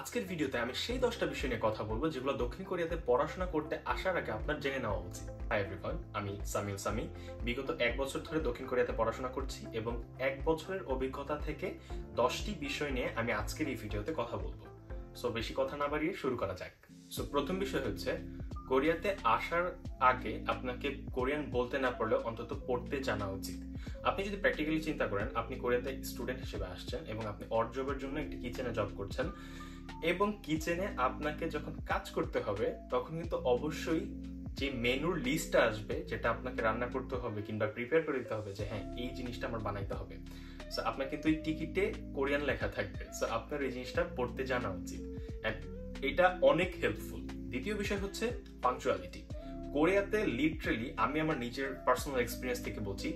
আজকের ভিডিওতে আমি সেই 10টা বিষয় নিয়ে কথা বলবো যেগুলো দক্ষিণ কোরিয়াতে পড়াশোনা করতে আসার আগে আপনার জেনে নেওয়া উচিত। হাই এভরিওয়ান, আমি সামিউল সামি। বিগত 1 বছর ধরে দক্ষিণ কোরিয়াতে পড়াশোনা করছি এবং 1 বছরের অভিজ্ঞতা থেকে 10টি বিষয় নিয়ে আমি আজকের এই ভিডিওতে কথা বলবো। সো বেশি কথা না বাড়িয়ে শুরু করা যাক। সো প্রথম বিষয় হচ্ছে, কোরিয়াতে আসার আগে আপনাকে কোরিয়ান বলতে না পারলেও অন্তত পড়তে জানা উচিত। আপনি যদি প্র্যাকটিক্যালি চিন্তা করেন, আপনি কোরিয়াতে স্টুডেন্ট হিসেবে আসছেন এবং আপনি অড জবের জন্য একটি কিচেনে জব করছেন এবং কিচেনে আপনাকে যখন কাজ করতে হবে তখন কিন্তু অবশ্যই যে মেনুর লিস্টটা আসবে, যেটা আপনাকে রান্না করতে হবে কিংবা প্রিপেয়ার করে দিতে হবে যে হ্যাঁ এই জিনিসটা আমার বানাইতে হবে। সো আপনার কিন্তু এই টিকিটে কোরিয়ান লেখা থাকবে। সো আপনার এই জিনিসটা পড়তে জানা উচিত, এন্ড এটা অনেক হেল্পফুল। দ্বিতীয় বিষয় হচ্ছে পাংচুয়ালিটি। কোরিয়াতে লিটারালি আমি আমার নিজের পার্সোনাল এক্সপিরিয়েন্স থেকে বলছি,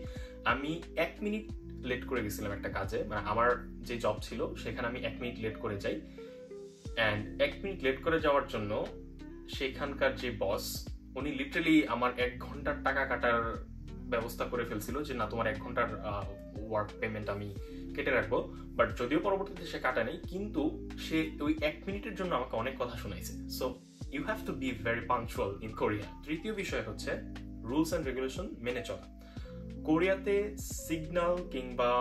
আমি 1 মিনিট লেট করে গেছিলাম একটা কাজে, মানে আমার যে জব ছিল সেখানে আমি 1 মিনিট লেট করে যাই, অ্যান্ড 1 মিনিট লেট করে যাওয়ার জন্য সেখানকার যে বস, উনি লিটারালি আমার 1 ঘন্টার টাকা কাটার ব্যবস্থা করে ফেলছিল যে না, তোমার 1 ঘন্টার ওয়ার্ক পেমেন্ট আমি কেটে রাখবো। বাট যদিও পরবর্তীতে সে কাটা নেই, কিন্তু সে ওই 1 মিনিটের জন্য আমাকে অনেক কথা শোনাইছে। So you have to be very punctual in Korea. তৃতীয় বিষয় হচ্ছে রুলস অ্যান্ড রেগুলেশন মেনে চলা। কোরিয়াতে সিগন্যাল কিংবা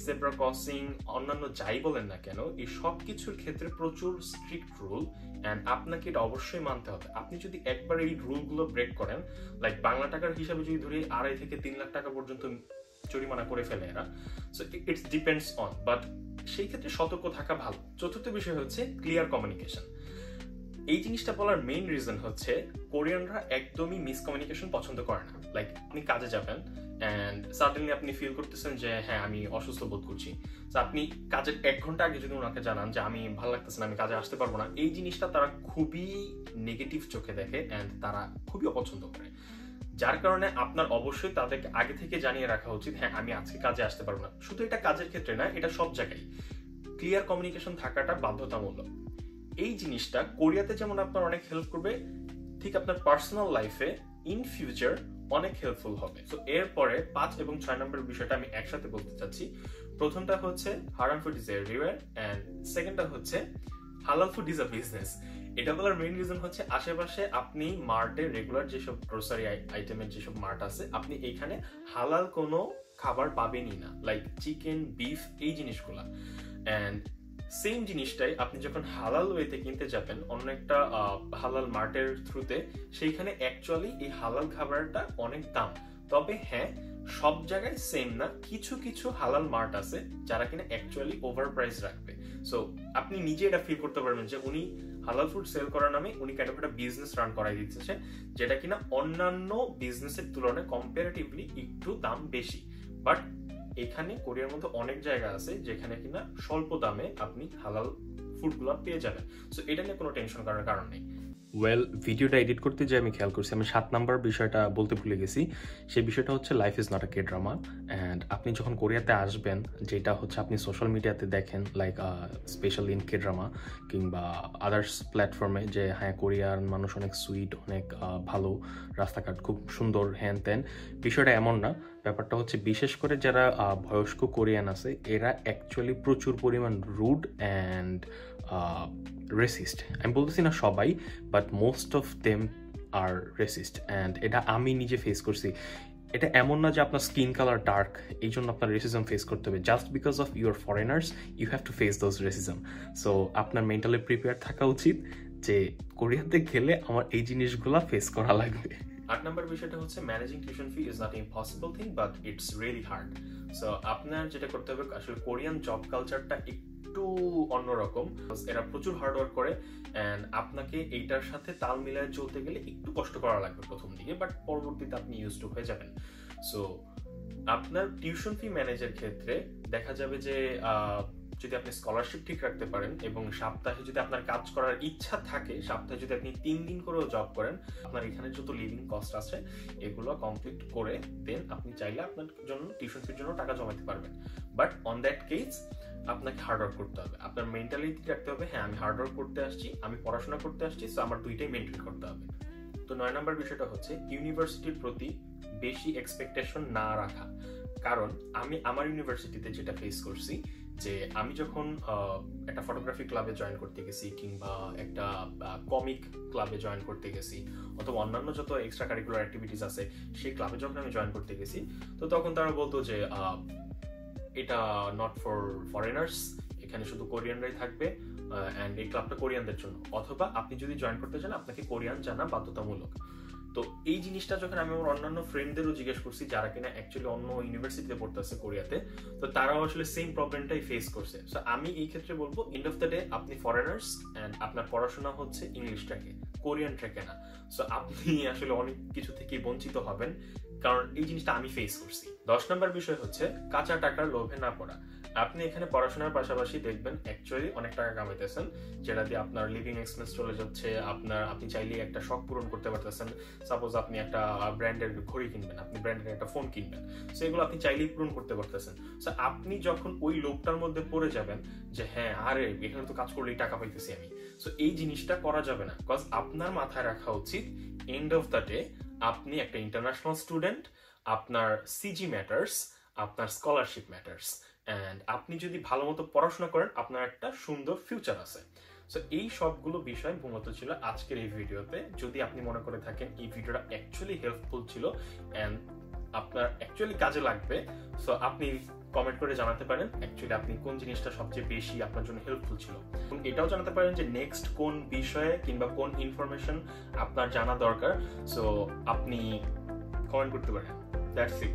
জেব্রা ক্রসিং, অন্যান্য যাই বলেন না কেন, এই সব কিছুর ক্ষেত্রে প্রচুর স্ট্রিক্ট রুল, অ্যান্ড আপনাকে এটা অবশ্যই মানতে হবে। আপনি যদি একবার এই রুলগুলো ব্রেক করেন, লাইক বাংলা টাকার হিসাবে যদি ধরি 2.5 থেকে 3 লাখ টাকা পর্যন্ত জরিমানা করে ফেলে এরা। So it's depends on, but সেই ক্ষেত্রে সতর্ক থাকা ভালো। চতুর্থ বিষয় হচ্ছে ক্লিয়ার কমিউনিকেশন। এই জিনিসটা বলার মেইন রিজন হচ্ছে, কোরিয়ানরা একদমই মিসকমিউনিকেশন পছন্দ করে না। লাইক আপনি কাজে যাবেন অ্যান্ড সাডেনলি আপনি ফিল করতেছেন যে হ্যাঁ আমি অসুস্থ বোধ করছি, তো আপনি কাজের 1 ঘন্টা আগে যদি ওনাকে জানান যে আমি ভালো লাগতেছে না, আমি কাজে আসতে পারবো না, এই জিনিসটা তারা খুবই নেগেটিভ চোখে দেখে অ্যান্ড তারা খুবই অপছন্দ করে। যার কারণে আপনার অবশ্যই তাদেরকে আগে থেকে জানিয়ে রাখা উচিত হ্যাঁ আমি আজকে কাজে আসতে পারবো না। শুধু এটা কাজের ক্ষেত্রে না, এটা সব জায়গায় ক্লিয়ার কমিউনিকেশন থাকাটা বাধ্যতামূলক। এই জিনিসটা কোরিয়াতে যেমন আপনার অনেক হেল্প করবে, ঠিক আপনার পার্সোনাল লাইফে ইন ফিউচার অনেক হেল্পফুল হবে। তো এরপরে 5 এবং 6 নম্বরের বিষয়টা আমি একসাথে বলতে চাচ্ছি। প্রথমটা হচ্ছে হারাম ফুড ইজ এভরিওয়্যার, এন্ড সেকেন্ডটা হচ্ছে হালাল ফুড ইজ আ বিজনেস। এটা বলার মেইন রিজন হচ্ছে, আশেপাশে আপনি মার্টে রেগুলার যেসব গ্রোসারি আইটেমের যেসব মার্ট আছে, আপনি এইখানে হালাল কোনো খাবার পাবেনই না, লাইক চিকেন, বিফ, এই জিনিসগুলা। অ্যান্ড সেম জিনিসটাই আপনি যখন হালাল ওয়েতে কিনতে যাবেন অন্য একটা হালাল মার্টের থ্রুতে, সেইখানে অ্যাকচুয়ালি এই হালাল খাবারটা অনেক দাম। তবে হ্যাঁ, সব জায়গায় সেম না, কিছু কিছু হালাল মার্ট আছে যারা কিনা অ্যাকচুয়ালি ওভার প্রাইস রাখবে। সো আপনি নিজে এটা ফিল করতে পারবেন যে উনি হালাল ফুড সেল করার নামে উনি কাইন্ড অফ একটা বিজনেস রান করাই দিচ্ছে, যেটা কিনা অন্যান্য বিজনেসের তুলনায় কম্পারেটিভলি একটু দাম বেশি। বাট এখানে কোরিয়ার মধ্যে অনেক জায়গা আছে যেখানে কিনা স্বল্প দামে আপনি হালাল ফুডগুলো পেয়ে যাবেন। সো এটা নিয়ে কোনো টেনশন করার কারণ নেই। ওয়েল, ভিডিওটা এডিট করতে যে আমি খেয়াল করছি, আমি 7 নাম্বার বিষয়টা বলতে ভুলে গেছি। সেই বিষয়টা হচ্ছে life is not a K drama. And আপনি যখন কোরিয়াতে আসবেন, যেটা হচ্ছে আপনি সোশ্যাল মিডিয়াতে দেখেন, like specially in K drama কিংবা আদার্স প্ল্যাটফর্মে, যে হ্যাঁ কোরিয়ার মানুষ অনেক সুইট, অনেক ভালো, রাস্তাঘাট খুব সুন্দর, হ্যান ত্যান, বিষয়টা এমন না। ব্যাপারটা হচ্ছে, বিশেষ করে যারা বয়স্ক কোরিয়ান আছে, এরা অ্যাকচুয়ালি প্রচুর পরিমাণ রুড অ্যান্ড রেসিস্ট। আমি বলতেছি না সবাই, but most of them are racist, and এটা আমি নিজে ফেস করছি। এটা এমন না যে আপনার স্কিন কালার ডার্ক এই জন্য আপনার রেসিজম ফেস করতে হবে। Just because of your foreigners you have to face those racism. So আপনার মেন্টালি প্রিপেয়ার থাকা উচিত যে কোরিয়াতে গেলে আমার এই জিনিসগুলো ফেস করা লাগবে। 8 নম্বর বিষয়টা হচ্ছে, managing tuition fee is not impossible thing, but it's really hard. So আপনার যেটা করতে হবে, আসলে কোরিয়ান জব কালচারটা একটু অন্যরকম, এরা প্রচুর হার্ড ওয়ার্ক করে, অ্যান্ড আপনাকে এইটার সাথে তাল মিলায় চলতে গেলে একটু কষ্ট করা লাগবে প্রথম দিকে, বাট পরবর্তীতে আপনি ইউজ টু হয়ে যাবেন। সো আপনার টিউশন ফি ম্যানেজের ক্ষেত্রে দেখা যাবে যে যদি আপনি স্কলারশিপ ঠিক রাখতে পারেন এবং সপ্তাহে যদি আপনার কাজ করার ইচ্ছা থাকে, সপ্তাহে যদি আপনি 3 দিন করেও জব করেন, আপনার এখানে যত লিভিং কস্ট আছে এগুলো কমপ্লিট করে দেন আপনি চাইলে আপনার জন্য টিউশন ফির জন্য টাকা জমাতে পারবেন। বাট অন দ্যাট কেস আপনাকে হার্ডওয়ার্ক করতে হবে, আপনার মেন্টালিটি রাখতে হবে হ্যাঁ আমি হার্ডওয়ার্ক করতে আসছি, আমি পড়াশোনা করতে আসছি, সো আমার দুইটাই মেনটেন করতে হবে। তো 9 নম্বর বিষয়টা হচ্ছে, ইউনিভার্সিটির প্রতি বেশি এক্সপেকটেশন না রাখা। কারণ আমি আমার ইউনিভার্সিটিতে যেটা ফেস করছি, যে আমি যখন একটা ফটোগ্রাফি ক্লাবে জয়েন করতে গেছি কিংবা একটা কমিক ক্লাবে জয়েন করতে গেছি অথবা অন্যান্য যত এক্সট্রা কারিকুলার অ্যাক্টিভিটিস আছে সেই ক্লাবে যখন আমি জয়েন করতে গেছি, তো তখন তারা বলতো যে এটা নট ফর ফরেনার্স, এখানে শুধু কোরিয়ানরাই থাকবে অ্যান্ড এই ক্লাবটা কোরিয়ানদের জন্য, অথবা আপনি যদি জয়েন করতে চান আপনাকে কোরিয়ান জানা বাধ্যতামূলক। তো এই জিনিসটা যখন আমি আমার অন্যান্য ফ্রেন্ডদেরও জিজ্ঞেস করছি যারা কিনা অ্যাকচুয়ালি অন্য ইউনিভার্সিটিতে পড়তেছে কোরিয়াতে, তো তারাও আসলে সেম প্রবলেমটাই ফেস করছে। সো আমি এই ক্ষেত্রে বলবো এন্ড অফ দ্য ডে আপনি ফরেনার্স অ্যান্ড আপনার পড়াশোনা হচ্ছে ইংলিশ ট্র্যাকে, কোরিয়ান ট্র্যাকে না। সো আপনি আসলে অনেক কিছু থেকে বঞ্চিত হবেন, কারণ এই জিনিসটা আমি ফেস করছি। 10 নম্বর বিষয় হচ্ছে কাঁচা টাকার লোভে না পড়া। আপনি এখানে পড়াশোনার পাশাপাশি দেখবেন অ্যাকচুয়ালি অনেক টাকা কামাইতেছেন, যেটা দিয়ে আপনার লিভিং এক্সপেন্স চলে যাচ্ছে, আপনি চাইলে একটা শখ পূরণ করতে পারতেছেন। সাপোজ আপনি একটা ব্র্যান্ডের ঘড়ি কিনবেন, আপনি ব্র্যান্ডের একটা ফোন কিনবেন, সো এগুলো আপনি চাইলেই পূরণ করতে পারতেছেন। সো আপনি যখন ওই লোভটার মধ্যে পড়ে যাবেন যে হ্যাঁ আরে এখানে তো কাজ করলেই টাকা পাইতেছি আমি, সো এই জিনিসটা করা যাবে না। বিকজ আপনার মাথায় রাখা উচিত এন্ড অফ দ্য ডে আপনি একটা ইন্টারন্যাশনাল স্টুডেন্ট, আপনার সিজি ম্যাটার্স, আপনার স্কলারশিপ ম্যাটার্স, অ্যান্ড আপনি যদি ভালো মতো পড়াশোনা করেন আপনার একটা সুন্দর ফিউচার আছে। সো এই সবগুলো বিষয় মূলত ছিল আজকের এই ভিডিওতে। যদি আপনি মনে করে থাকেন এই ভিডিওটা অ্যাকচুয়ালি হেল্পফুল ছিল অ্যান্ড আপনার অ্যাকচুয়ালি কাজে লাগবে, সো আপনি কমেন্ট করে জানাতে পারেন অ্যাকচুয়ালি আপনি কোন জিনিসটা সবচেয়ে বেশি আপনার জন্য হেল্পফুল ছিল। এটাও জানাতে পারেন যে নেক্সট কোন বিষয়ে কিংবা কোন ইনফরমেশন আপনার জানা দরকার, সো আপনি কমেন্ট করতে পারেন। That's it.